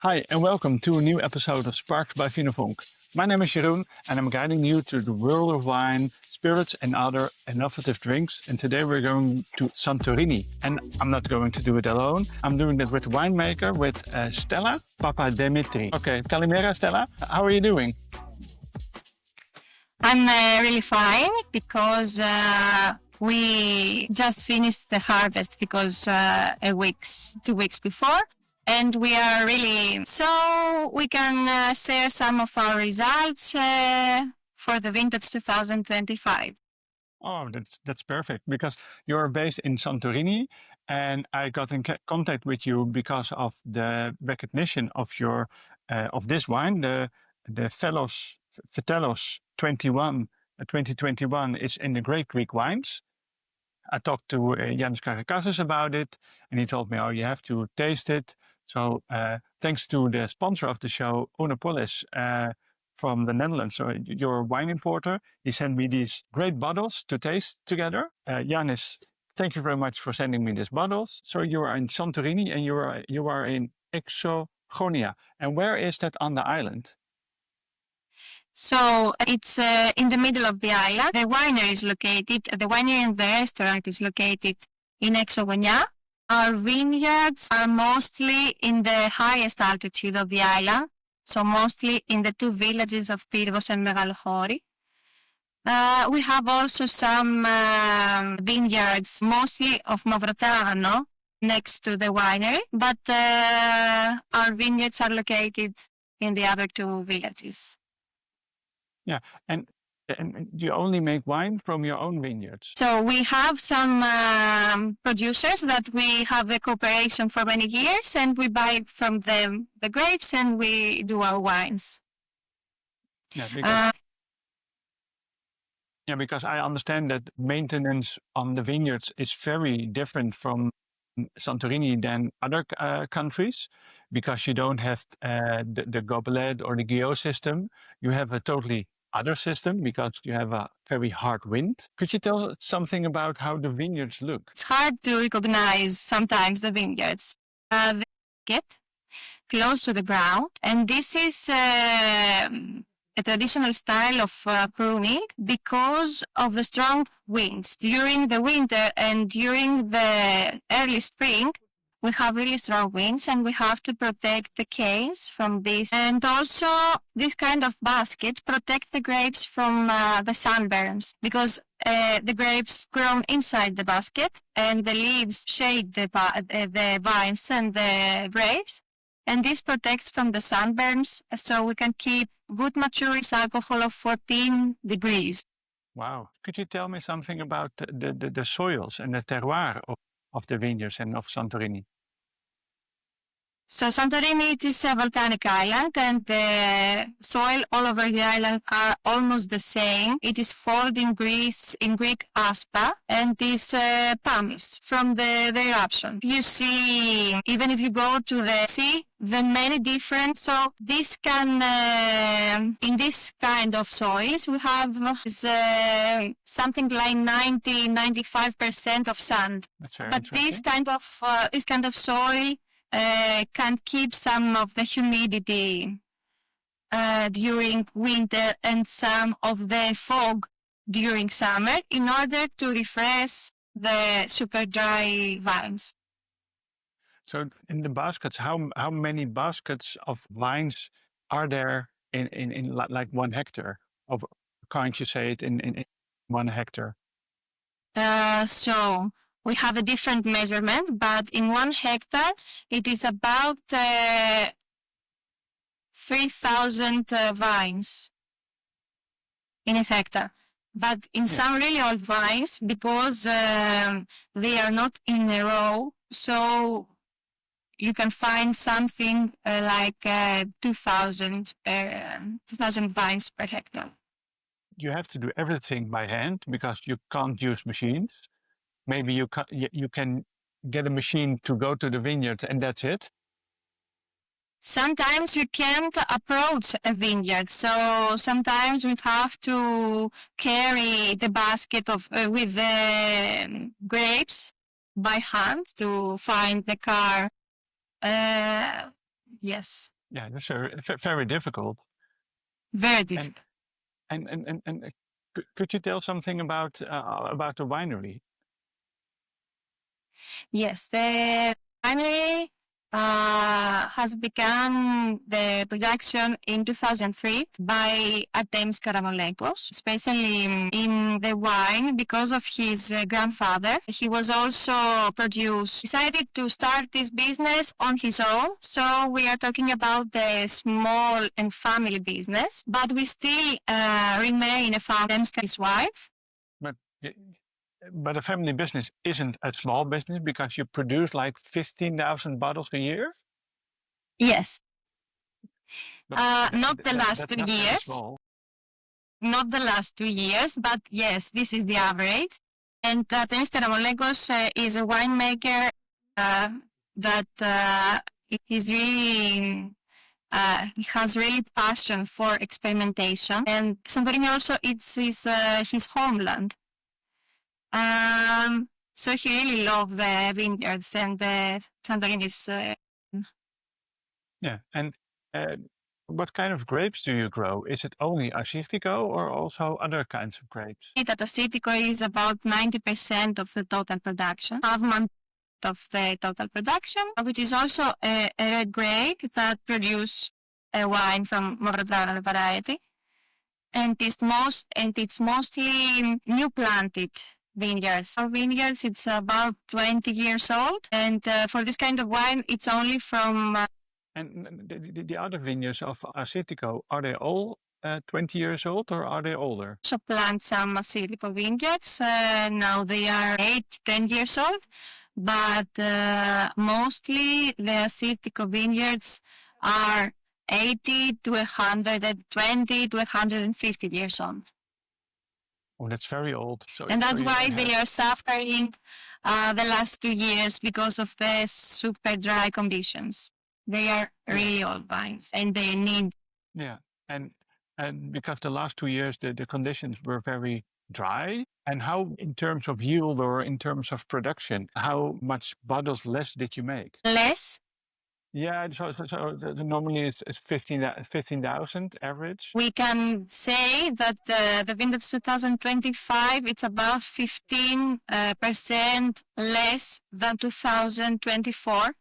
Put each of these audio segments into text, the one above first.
Hi, and welcome to a new episode of Sparks by VinoVonk. My name is Jeroen, and I'm guiding you to the world of wine, spirits, and other innovative drinks. And today we're going to Santorini. And I'm not going to do it alone. I'm doing it with winemaker, with Stella, Papadimitriou. Okay, Kalimera, Stella. How are you doing? I'm really fine because we just finished the harvest because 2 weeks before. And we are really, so we can share some of our results for the vintage 2025. Oh, that's perfect, because you're based in Santorini, and I got in contact with you because of the recognition of your of this wine, the Ftelos 2021 is in the Great Greek Wines. I talked to Artemis Karamolegos about it, and he told me, "Oh, you have to taste it." So thanks to the sponsor of the show, Oenopolis, from the Netherlands, so you're a wine importer, he sent me these great bottles to taste together. Yanis, thank you very much for sending me these bottles. So you are in Santorini and you are in Assyrtiko. And where is that on the island? So it's in the middle of the island. The winery and the restaurant is located in Assyrtiko. Our vineyards are mostly in the highest altitude of the island, so mostly in the two villages of Ftelos and Megalchori. We have also some vineyards, mostly of Mavrotarano, next to the winery, but our vineyards are located in the other two villages. Yeah, and you only make wine from your own vineyards? So we have some producers that we have the cooperation for many years, and we buy from them the grapes and we do our wines. Yeah, because I understand that maintenance on the vineyards is very different from Santorini than other countries, because you don't have the gobelet or the Guyot system. You have a totally other system because you have a very hard wind. Could you tell something about how the vineyards look? It's hard to recognize sometimes the vineyards. They get close to the ground, and this is a traditional style of pruning because of the strong winds. During the winter and during the early spring, we have really strong winds, and we have to protect the canes from this. And also, this kind of basket protects the grapes from the sunburns, because the grapes grow inside the basket, and the leaves shade the vines and the grapes. And this protects from the sunburns, so we can keep good maturing alcohol of 14 degrees. Wow. Could you tell me something about the soils and the terroir of the vineyards and of Santorini? So Santorini, it is a volcanic island, and the soil all over the island are almost the same. It is called in Greek aspa, and is pumice from the eruption. You see, even if you go to the sea, the many different. So this can, in this kind of soils, we have something like 95% of sand. That's very But interesting. this kind of soil can keep some of the humidity during winter and some of the fog during summer in order to refresh the super dry vines. So in the baskets, how many baskets of vines are there in like 1 hectare? Of, can't you say it in 1 hectare? So we have a different measurement, but in 1 hectare, it is about 3,000 vines in a hectare. But in some really old vines, because they are not in a row, so you can find something like 2,000 vines per hectare. You have to do everything by hand because you can't use machines. Maybe you can get a machine to go to the vineyard and that's it. Sometimes we can't approach a vineyard, so sometimes we have to carry the basket with the grapes by hand to find the car Yes. Yeah, that's very difficult. Very difficult. And could you tell something about the winery? Yes, the winery has begun the production in 2003 by Artemis Karamolegos, especially in the wine because of his grandfather. He was also decided to start this business on his own. So we are talking about the small and family business, but we still remain a family, his wife. But a family business isn't a small business because you produce like 15,000 bottles a year? Yes. But not the last that's 2 not very years. small. Not the last 2 years, but yes, this is the average. And Artemis Karamolegos is a winemaker that he's really he has really passion for experimentation. And Santorini also it's his homeland. So he really loved the vineyards and the Santorini's. Yeah, and what kind of grapes do you grow? Is it only Assyrtiko or also other kinds of grapes? That Assyrtiko is about 90% of the total production, half month of the total production, which is also a red grape that produce a wine from Moradara variety. And it's mostly new planted vineyards. Our vineyards, it's about 20 years old. And for this kind of wine, it's only from... And the other vineyards of Assyrtiko, are they all 20 years old or are they older? So plant some Assyrtiko vineyards. Now they are 8-10 years old. But mostly the Assyrtiko vineyards are 80 to 120 to 150 years old. Oh, that's very old. And that's why they are suffering the last 2 years because of the super dry conditions. They are really old vines and they need... Yeah, and because the last 2 years the conditions were very dry. And how, in terms of yield or in terms of production, how much bottles less did you make? Less? Yeah, so normally it's 15,000 average. We can say that the vintage 2025, it's about 15% less than 2024,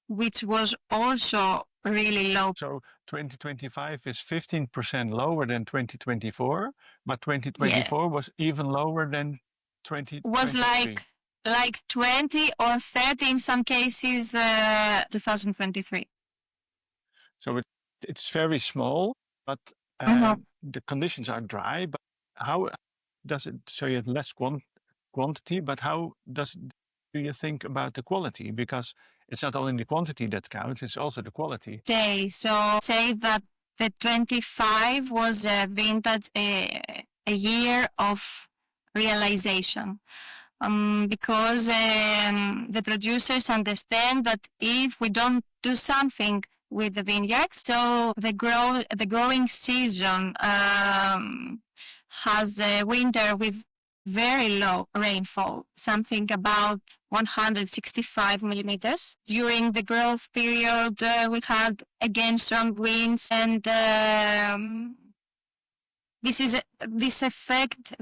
which was also really low. So 2025 is 15% lower than 2024, but 2024 was even lower than 2023. Was like 20 or 30 in some cases, 2023. So it's very small, but the conditions are dry. But how does it? So you have less quantity, but how do you think about the quality? Because it's not only the quantity that counts; it's also the quality. So say that the 25 was a vintage, a year of realization. Because the producers understand that if we don't do something with the vineyards, so the growing season has a winter with very low rainfall, something about 165 millimeters. During the growth period, we had again strong winds, and this affect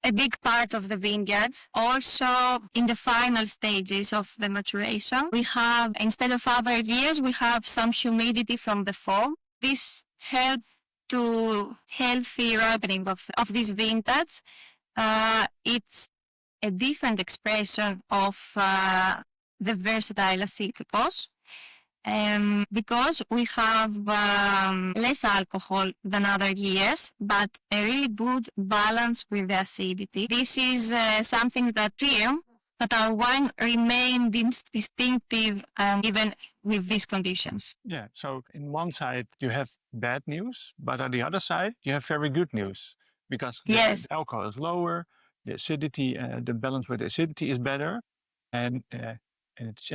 a big part of the vineyard. Also, in the final stages of the maturation, we have, instead of other years, we have some humidity from the fall. This helps to healthy ripening of this vintage. It's a different expression of the versatile Assyrtikos. Because we have less alcohol than other years, but a really good balance with the acidity. This is something that our wine remained distinctive even with these conditions. Yeah, so in one side you have bad news, but on the other side you have very good news because the alcohol is lower, the acidity, the balance with the acidity is better, and it's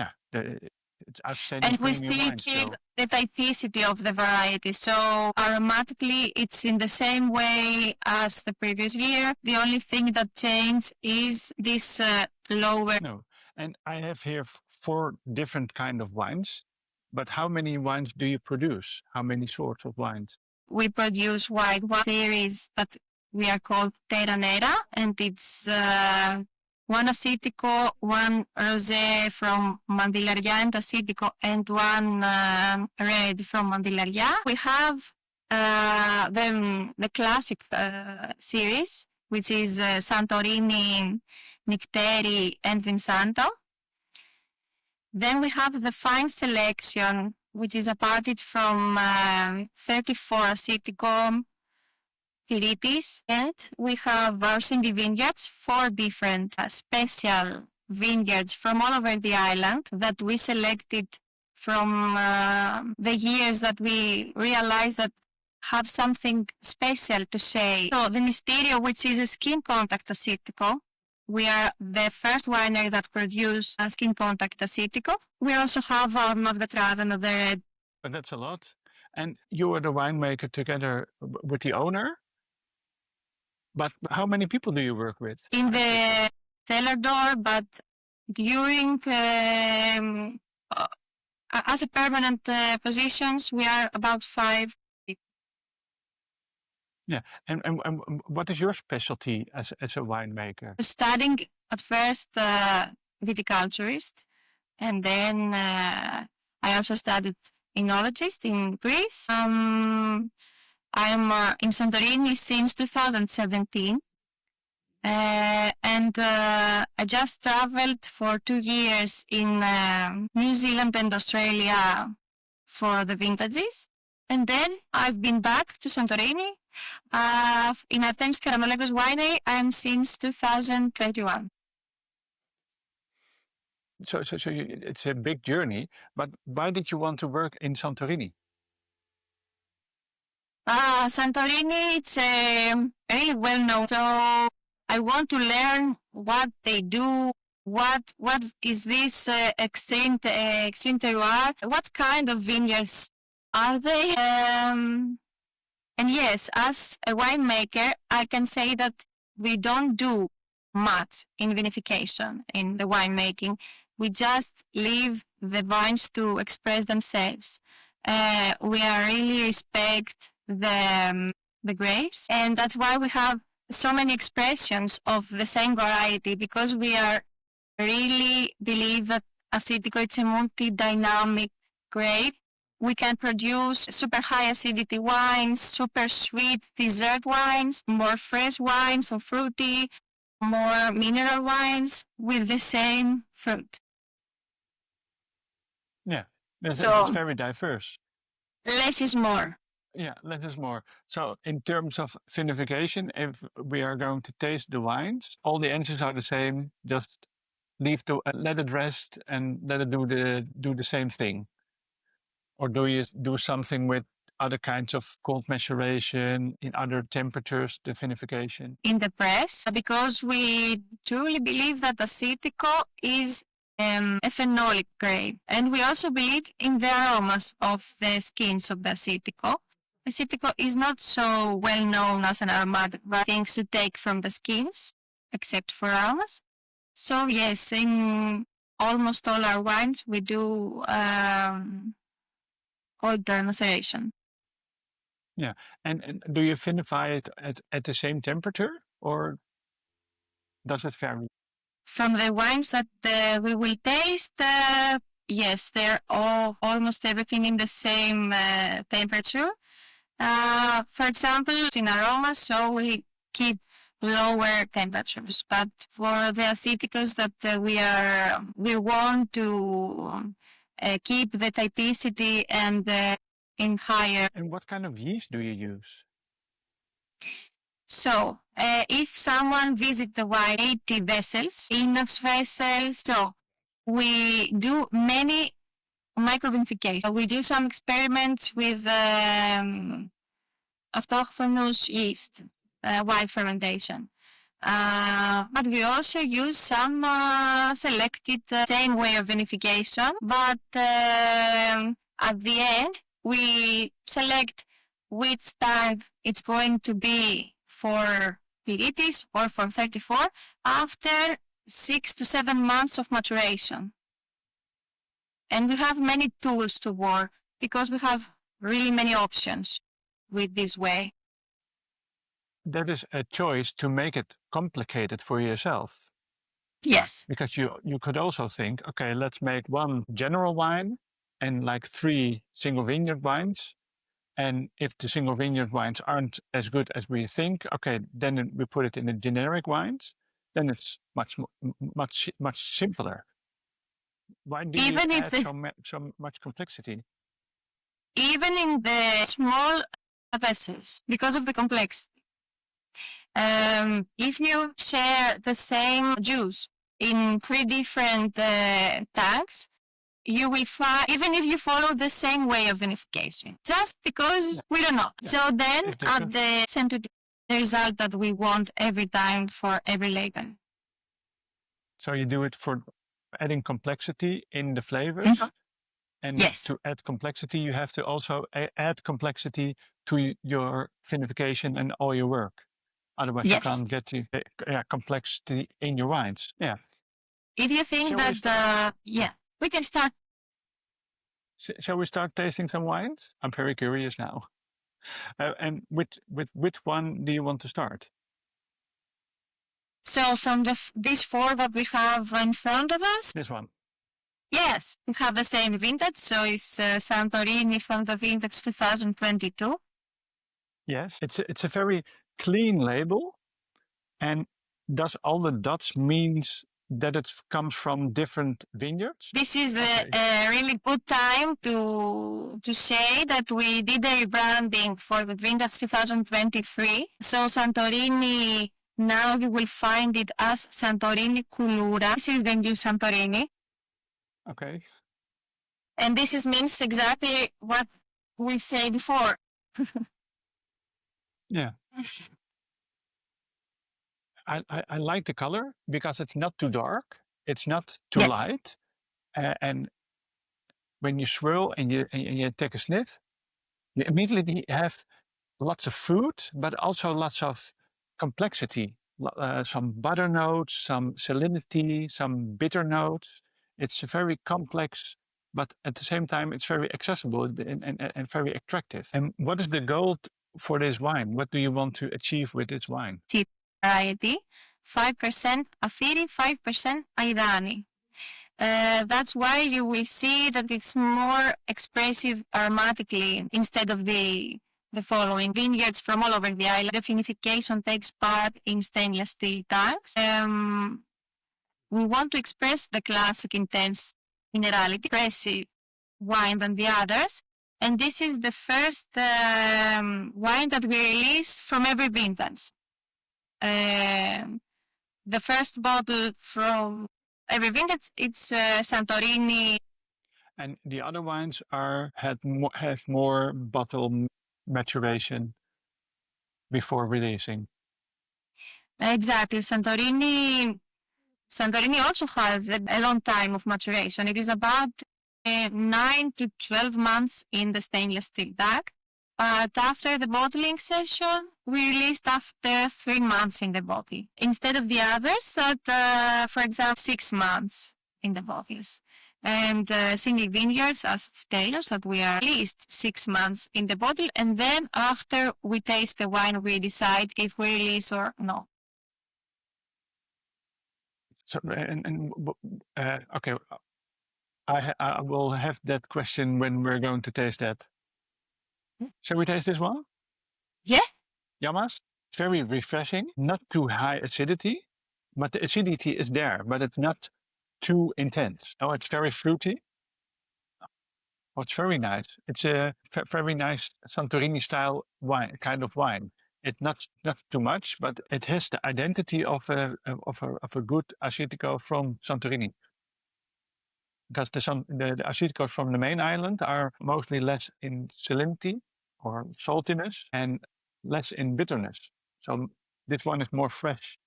it's outstanding. And we still keep the typicity of the variety. So aromatically, it's in the same way as the previous year. The only thing that changed is this lower. No, and I have here 4 different kind of wines, but how many wines do you produce? How many sorts of wines? We produce white wine series that we are called Terra Nera, and it's one Assyrtiko, one Rosé from Mandilaria and Assyrtiko, and one red from Mandilaria. We have the classic series, which is Santorini, Nycteri, and Vinsanto. Then we have the fine selection, which is aparted from 34 Assyrtiko varieties. And we our single vineyards, 4 different special vineyards from all over the island that we selected from the years that we realized that have something special to say. So the Mysterio, which is a skin contact Assyrtiko, we are the first winery that produce a skin contact Assyrtiko. We also have our Mavdetrad and the red. But that's a lot. And you are the winemaker together with the owner? But how many people do you work with? In the cellar door, but during as a permanent positions, we are about 5. Yeah, and what is your specialty as a winemaker? Studying at first viticulturist, and then I also studied enologist in Greece. I'm in Santorini since 2017, and I just traveled for 2 years in New Zealand and Australia for the vintages, and then I've been back to Santorini. In Artemis Karamolegos winery, I'm since 2021. So it's a big journey, but why did you want to work in Santorini? Santorini, it's really well known. So I want to learn what they do. What is this extreme terroir? What kind of vineyards are they? And yes, as a winemaker, I can say that we don't do much in vinification, in the winemaking. We just leave the vines to express themselves. We are really respect the grapes, and that's why we have so many expressions of the same variety, because we are really believe that Assyrtiko is a multi-dynamic grape. We can produce super high acidity wines, super sweet dessert wines, more fresh wines or fruity, more mineral wines with the same fruit. Yeah, it's So very diverse. less is more. Yeah, less is more. So in terms of vinification, if we are going to taste the wines, all the engines are the same. Just let it rest and let it do the same thing. Or do you do something with other kinds of cold maceration, in other temperatures, the vinification? In the press, because we truly believe that Assyrtiko is a phenolic grape. And we also believe in the aromas of the skins of the Assyrtiko. Assyrtiko is not so well known as an aromatic, but things to take from the skins, except for aromas. So yes, in almost all our wines, we do cold maceration. Yeah, and do you vinify it at the same temperature, or does it vary? From the wines that we will taste, yes, they're almost everything in the same temperature. For example, in aromas, so we keep lower temperatures, but for the Assyrtikos that we want to keep the typicity and in higher. And what kind of yeast do you use? So, if someone visits the wine, 80 vessels, inox vessels, so we do many microvinification. We do some experiments with autochthonous yeast, wild fermentation. But we also use some selected same way of vinification, but at the end, we select which tank it's going to be for Piritis or for 34 after 6 to 7 months of maturation. And we have many tools to work because we have really many options with this way. That is a choice to make it complicated for yourself. Yes. Because you could also think, okay, let's make one general wine and like 3 single vineyard wines. And if the single vineyard wines aren't as good as we think, okay, then we put it in the generic wines. Then it's much simpler. Why do you add so much complexity? Even in the small vessels, because of the complexity. If you share the same juice in 3 different tanks, you will find, even if you follow the same way of vinification, just because we don't know. Yeah. So then at the center, the result that we want every time for every label. So you do it for adding complexity in the flavors. Mm-hmm. And yes. To add complexity, you have to also add complexity to your vinification and all your work. Otherwise, yes. You can't get to complexity in your wines. Yeah. If you think we can start. Shall we start tasting some wines? I'm very curious now. And with which one do you want to start? So from these 4 that we have in front of us? This one. Yes, we have the same vintage. So it's Santorini from the vintage 2022. Yes, it's a very clean label. And does all the dots means that it comes from different vineyards? This is a really good time to say that we did a rebranding for the vintage 2023. So Santorini, now you will find it as Santorini Kouloura. This is the new Santorini. Okay. And this means exactly what we said before. Yeah. I like the color because it's not too dark, it's not too light, and when you swirl and you take a sniff, you immediately have lots of fruit, but also lots of complexity, some butter notes, some salinity, some bitter notes. It's very complex, but at the same time, it's very accessible and very attractive. And what is the goal for this wine? What do you want to achieve with this wine? Variety, 5% Athiri, 5% Aidani. That's why you will see that it's more expressive aromatically instead of the following vineyards from all over the island. The vinification takes part in stainless steel tanks. We want to express the classic intense minerality, expressive wine than the others. And this is the first wine that we release from every vintage. The first bottle from every vintage, it's Santorini. And the other wines have more bottle maturation before releasing. Exactly. Santorini also has a long time of maturation. It is about 9 to 12 months in the stainless steel bag. But after the bottling session, we released after 3 months in the bottle, instead of the others that, for example, 6 months in the bottles. And single vineyards as Ftelos that we are released 6 months in the bottle, and then after we taste the wine, we decide if we release or no. So okay, I will have that question when we're going to taste that. Shall we taste this one? Yeah. Yamas, it's very refreshing, not too high acidity, but the acidity is there, but it's not too intense. Oh, it's very fruity. Oh, it's very nice. It's a very nice Santorini style wine, kind of wine. It's not too much, but it has the identity of a good Assyrtiko from Santorini. Because the Assyrtikos from the main island are mostly less in salinity or saltiness and less in bitterness. So this one is more fresh.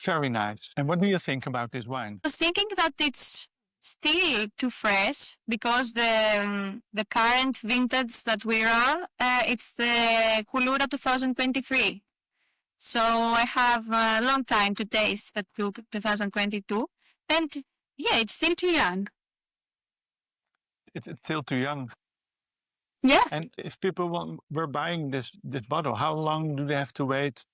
Very nice. And what do you think about this wine? I was thinking that it's still too fresh because the current vintage that we are, it's the Kouloura 2023. So I have a long time to taste the 2022. And yeah, it's still too young. It's still too young. Yeah. And if people were buying this bottle, how long do they have to wait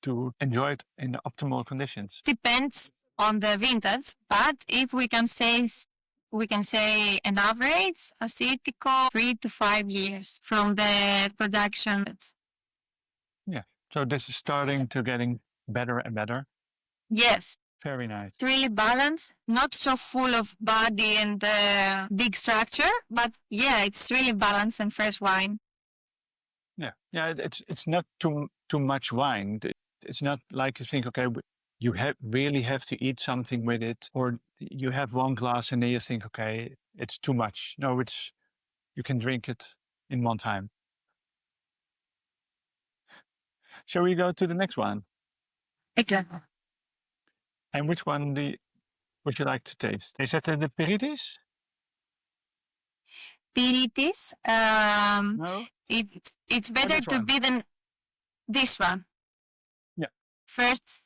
to enjoy it in the optimal conditions? Depends on the vintage, but if we can say an average Assyrtiko 3 to 5 years from the production. Yeah. So this is starting to getting better and better. Yes. Very nice. It's really balanced, not so full of body and big structure, but yeah, it's really balanced and fresh wine. Yeah. Yeah. It's not too much wine. It's not like you think, okay, you really have to eat something with it, or you have one glass and then you think, okay, it's too much. No, you can drink it in one time. Shall we go to the next one? Exactly. And which one would you like to taste? Is that the Peritis? Piritis. No? It's better to one? be than this one. Yeah. First,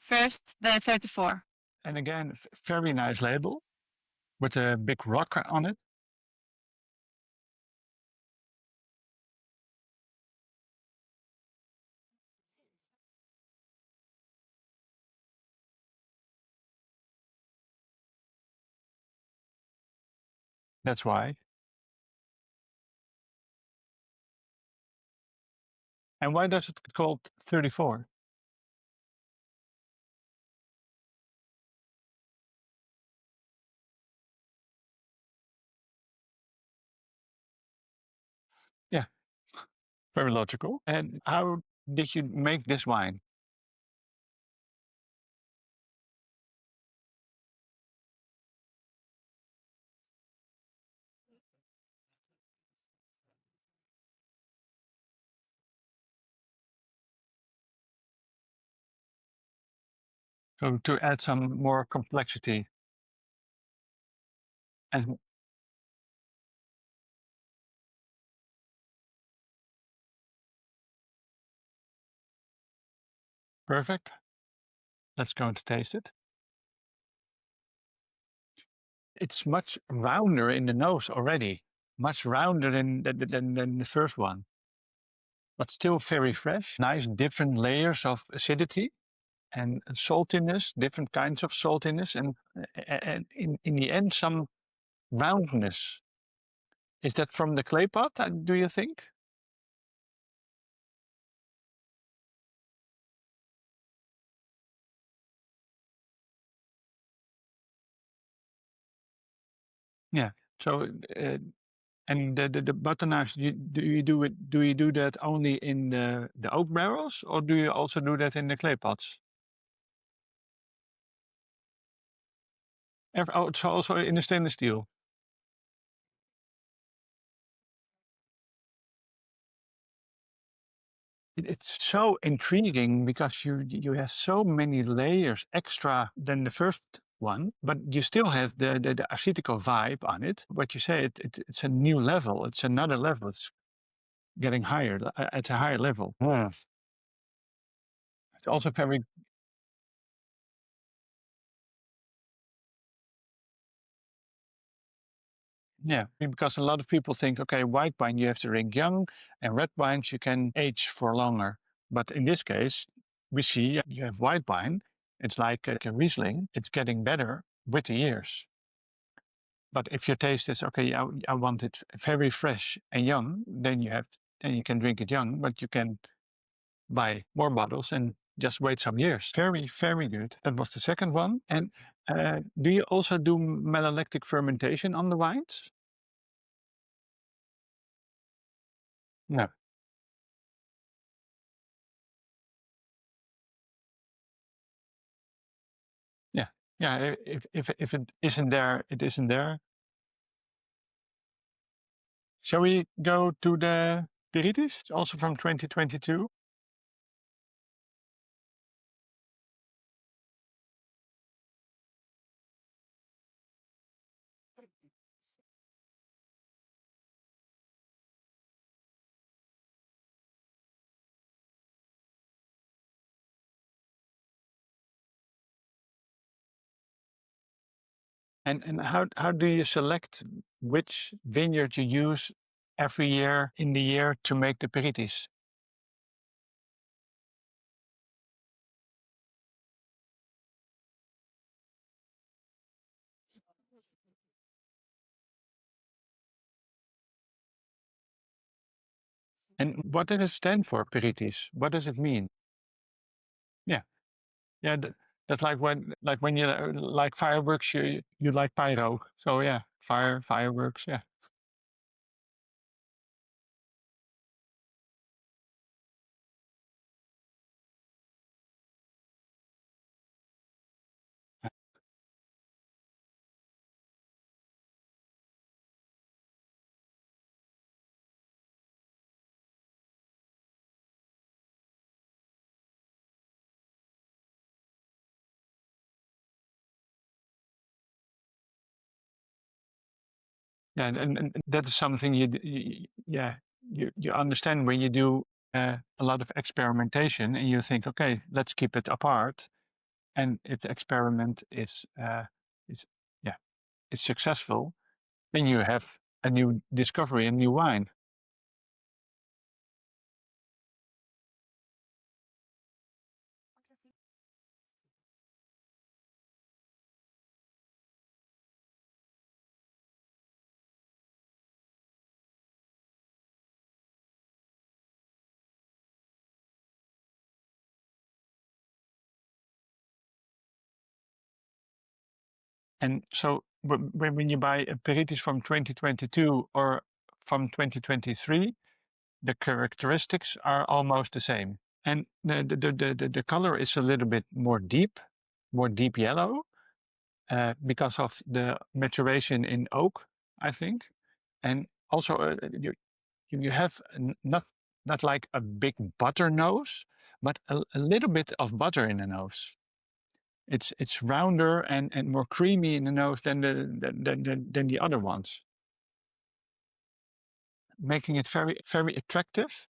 the 34. And again, very nice label with a big rock on it. That's why. And why does it called 34? Yeah, very logical. And how did you make this wine? So to add some more complexity. And perfect. Let's go and taste it. It's much rounder in the nose already, much rounder than the first one, but still very fresh. Nice different layers of acidity and saltiness, different kinds of saltiness, and in the end some roundness. Is that from the clay pot, do you think? Yeah. So and the butternut, do you do it? Do you do that only in the oak barrels, or do you also do that in the clay pots? Oh, it's also in the stainless steel. It's so intriguing because you have so many layers extra than the first one, but you still have the Assyrtiko vibe on it. What you say, it's a new level. It's another level. It's getting higher. It's a higher level. It's also very. Yeah, because a lot of people think, okay, white wine you have to drink young, and red wines you can age for longer. But in this case, we see you have white wine. It's like a Riesling. It's getting better with the years. But if your taste is okay, I want it very fresh and young, then you can drink it young, but you can buy more bottles and just wait some years. Very, very good. That was the second one. And do you also do malolactic fermentation on the wines? No. Yeah. Yeah. If it isn't there, it isn't there. Shall we go to the Piritis, also from 2022? And how do you select which vineyard you use every year in the year to make the aperitifs? And what does it stand for, aperitifs? What does it mean? Yeah, yeah. That's like when you like fireworks, you like pyro. So yeah, fireworks. Yeah. Yeah, and that is something yeah, you understand when you do a lot of experimentation and you think, okay, let's keep it apart. And if the experiment is yeah, is successful, then you have a new discovery, a new wine. And so when you buy aperitifs from 2022 or from 2023, the characteristics are almost the same. And the color is a little bit more deep yellow, because of the maturation in oak, I think. And also, you have not like a big butter nose, but a little bit of butter in the nose. It's rounder and more creamy in the nose than the other ones, making it very attractive.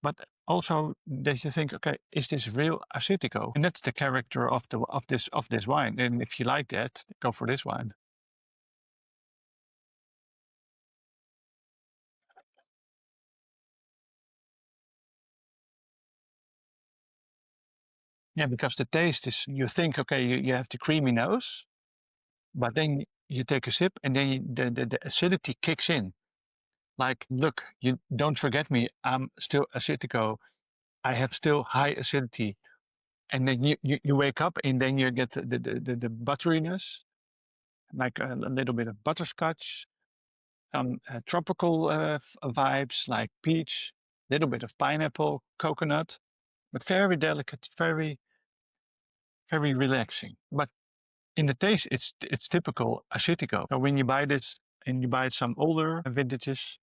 But also that you think, okay, is this real Assyrtiko? And that's the character of this wine. And if you like that, go for this wine. Yeah, because the taste is, you think, okay, you have the creamy nose, but then you take a sip and then the acidity kicks in. Like, look, you don't forget me. I'm still Assyrtiko. I have still high acidity. And then you wake up and then you get the butteriness, like a little bit of butterscotch, some tropical vibes like peach, little bit of pineapple, coconut, but very delicate, very relaxing. But in the taste, it's typical Assyrtiko. So when you buy this and you buy some older vintages,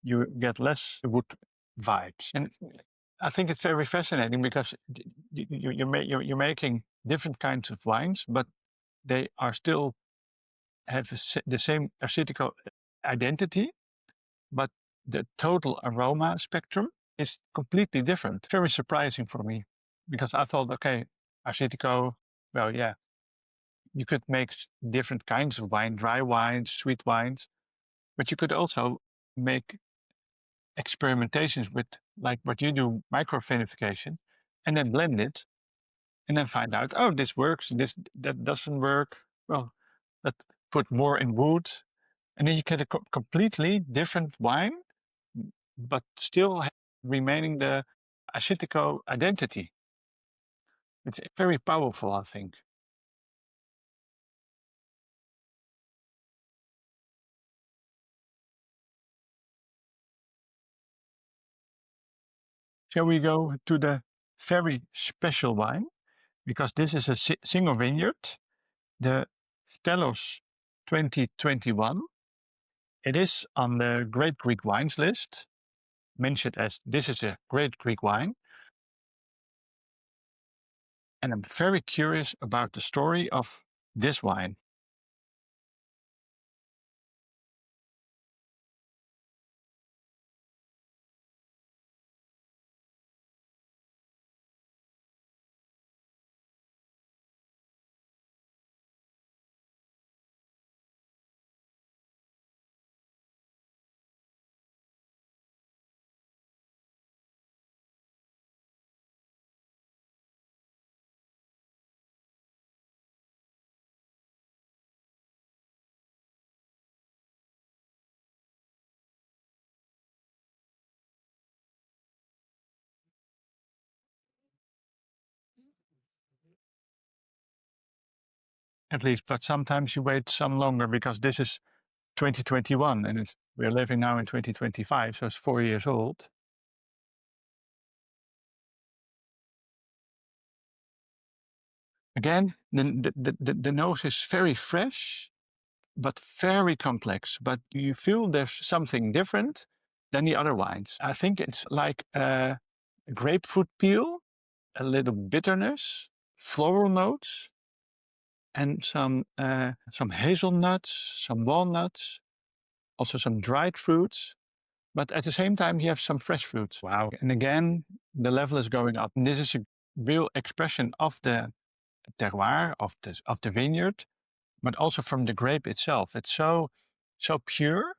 you get less wood vibes. And I think it's very fascinating because you're making different kinds of wines, but they are still have the same Assyrtiko identity, but the total aroma spectrum is completely different. Very surprising for me because I thought, okay, Assyrtiko, well, yeah, you could make different kinds of wine, dry wines, sweet wines, but you could also make experimentations with, like what you do, microvinification, and then blend it and then find out, oh, this works, that doesn't work. Well, let's put more in wood, and then you get a completely different wine, but still remaining the Assyrtiko identity. It's very powerful, I think. Shall we go to the very special wine? Because this is a single vineyard, the Ftelos 2021. It is on the Great Greek Wines-lijst, mentioned as this is a Great Greek wine. And I'm very curious about the story of this wine. at least, but sometimes you wait some longer because this is 2021 and we're living now in 2025, so it's 4 years old. Again, the nose is very fresh, but very complex. But you feel there's something different than the other wines. I think it's like a grapefruit peel, a little bitterness, floral notes, and some hazelnuts, some walnuts, also some dried fruits. But at the same time, you have some fresh fruits. Wow. And again, the level is going up. And this is a real expression of the terroir, of the vineyard, but also from the grape itself. It's so pure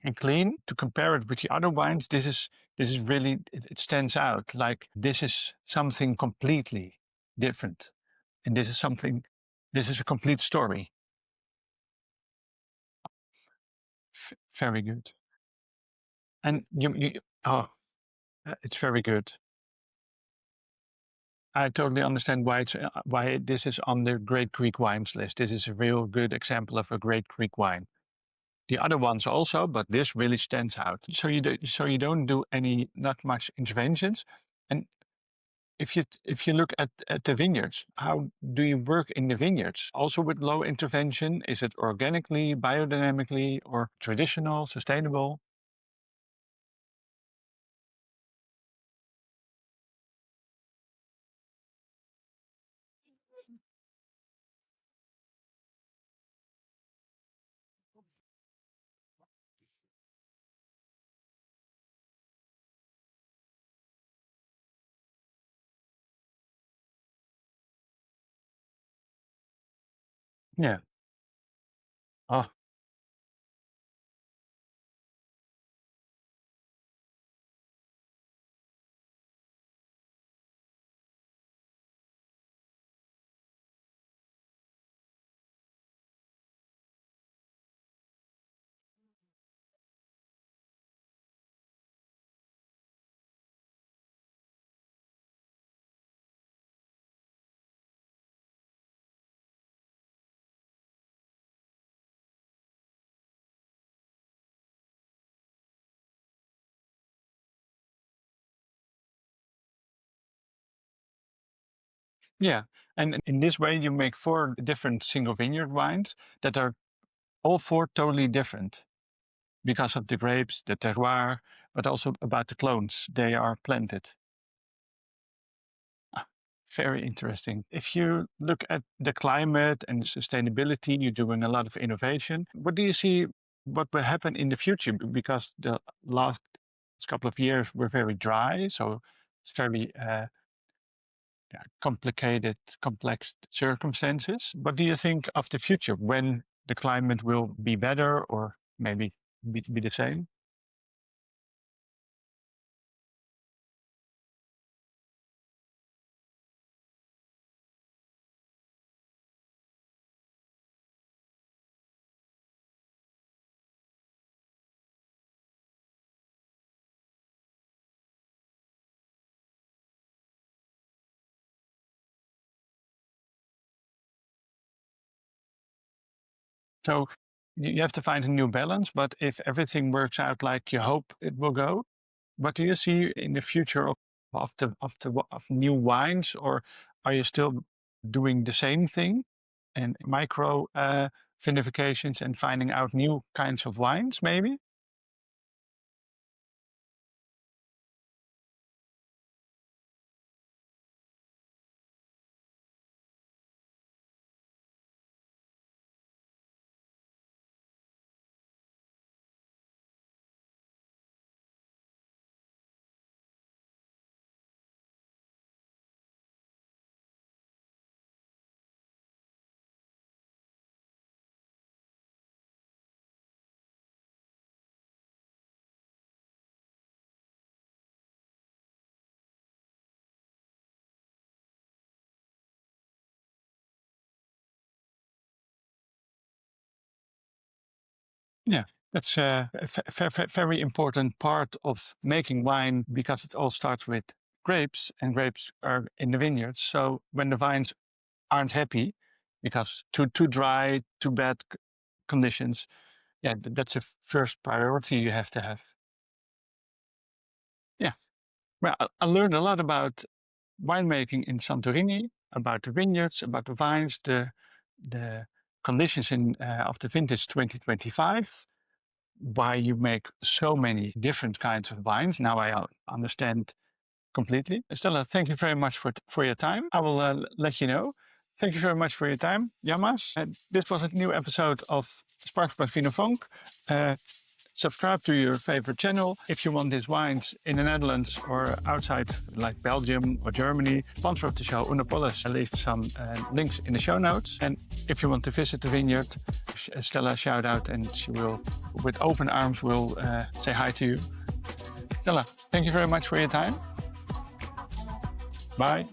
and clean. To compare it with the other wines, this is really, it stands out. Like this is something completely different. And this is a complete story. Very good. And it's very good. I totally understand why this is on the Great Greek Wines-lijst. This is a real good example of a Great Greek wine. The other ones also, but this really stands out. So you don't do not much interventions. And if you look at the vineyards, how do you work in the vineyards? Also with low intervention? Is it organically, biodynamically, or traditional, sustainable? Yeah. Oh, yeah. And in this way, you make 4 different single vineyard wines that are all 4 totally different because of the grapes, the terroir, but also about the clones they are planted. Ah, very interesting. If you look at the climate and sustainability, you're doing a lot of innovation. What do you see what will happen in the future? Because the last couple of years were very dry, so it's very yeah, complicated, complex circumstances. What do you think of the future when the climate will be better or maybe be the same? So you have to find a new balance, but if everything works out like you hope it will go, what do you see in the future of new wines, or are you still doing the same thing and micro vinifications and finding out new kinds of wines, maybe? Yeah, that's a very important part of making wine because it all starts with grapes, and grapes are in the vineyards. So when the vines aren't happy, because too dry, too bad conditions. Yeah, that's the first priority you have to have. Yeah, well, I learned a lot about winemaking in Santorini, about the vineyards, about the vines, the conditions of the vintage 2025, why you make so many different kinds of wines. Now I understand completely. Stella, thank you very much for your time. I will let you know. Thank you very much for your time, Yamas. This was a new episode of Sparks by VinoVonk. Subscribe to your favorite channel. If you want these wines in the Netherlands or outside, like Belgium or Germany, sponsor of the show, Oenopolis, I'll leave some links in the show notes. And if you want to visit the vineyard, Stella shout out and she will, with open arms, will say hi to you. Stella, thank you very much for your time. Bye.